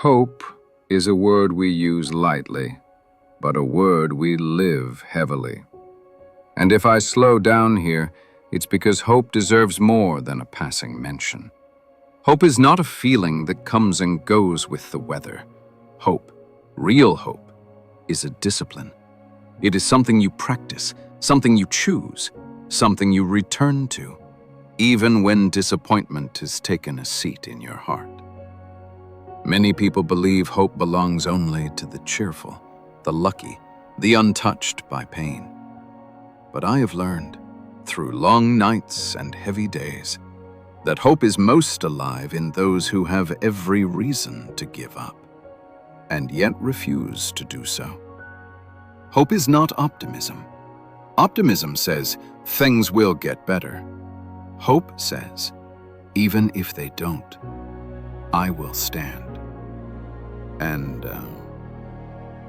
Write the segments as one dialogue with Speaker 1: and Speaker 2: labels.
Speaker 1: Hope is a word we use lightly, but a word we live heavily. And if I slow down here, it's because hope deserves more than a passing mention. Hope is not a feeling that comes and goes with the weather. Hope, real hope, is a discipline. It is something you practice, something you choose, something you return to, even when disappointment has taken a seat in your heart. Many people believe hope belongs only to the cheerful, the lucky, the untouched by pain. But I have learned, through long nights and heavy days, that hope is most alive in those who have every reason to give up, and yet refuse to do so. Hope is not optimism. Optimism says, things will get better. Hope says, even if they don't, I will stand. And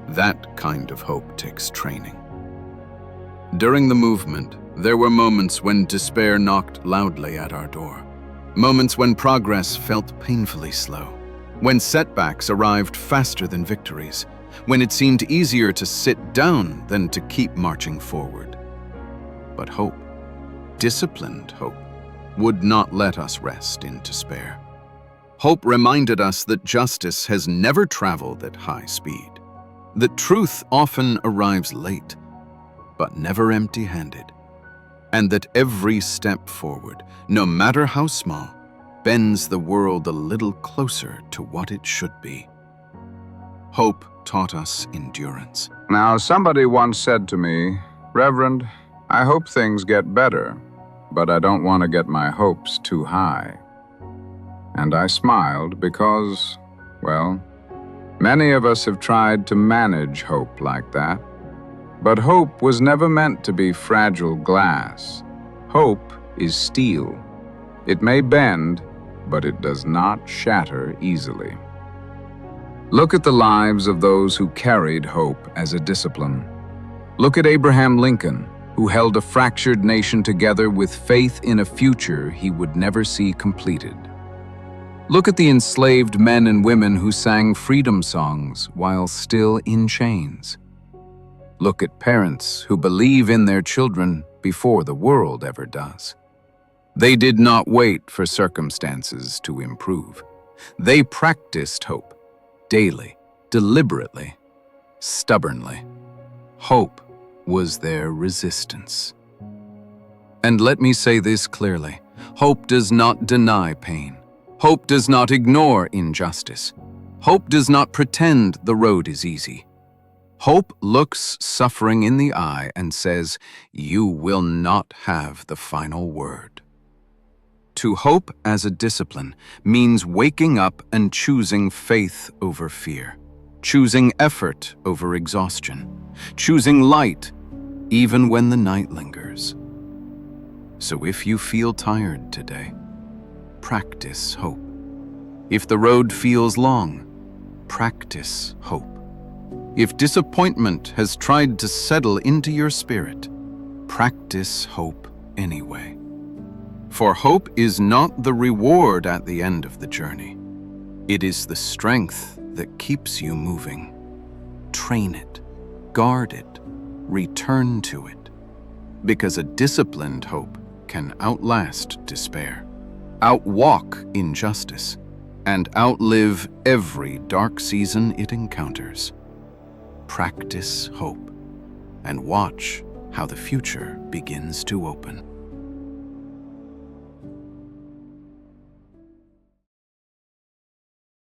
Speaker 1: that kind of hope takes training. During the movement, there were moments when despair knocked loudly at our door. Moments when progress felt painfully slow. When setbacks arrived faster than victories. When it seemed easier to sit down than to keep marching forward. But hope, disciplined hope, would not let us rest in despair. Hope reminded us that justice has never traveled at high speed, that truth often arrives late, but never empty-handed, and that every step forward, no matter how small, bends the world a little closer to what it should be. Hope taught us endurance.
Speaker 2: Now, somebody once said to me, "Reverend, I hope things get better, but I don't want to get my hopes too high." And I smiled because, well, many of us have tried to manage hope like that. But hope was never meant to be fragile glass. Hope is steel. It may bend, but it does not shatter easily. Look at the lives of those who carried hope as a discipline. Look at Abraham Lincoln, who held a fractured nation together with faith in a future he would never see completed. Look at the enslaved men and women who sang freedom songs while still in chains. Look at parents who believe in their children before the world ever does. They did not wait for circumstances to improve. They practiced hope, daily, deliberately, stubbornly. Hope was their resistance. And let me say this clearly, hope does not deny pain. Hope does not ignore injustice. Hope does not pretend the road is easy. Hope looks suffering in the eye and says, you will not have the final word. To hope as a discipline means waking up and choosing faith over fear, choosing effort over exhaustion, choosing light even when the night lingers. So if you feel tired today, practice hope. If the road feels long, practice hope. If disappointment has tried to settle into your spirit, practice hope anyway. For hope is not the reward at the end of the journey. It is the strength that keeps you moving. Train it, guard it, return to it. Because a disciplined hope can outlast despair, outwalk injustice, and outlive every dark season it encounters. Practice hope, and watch how the future begins to open.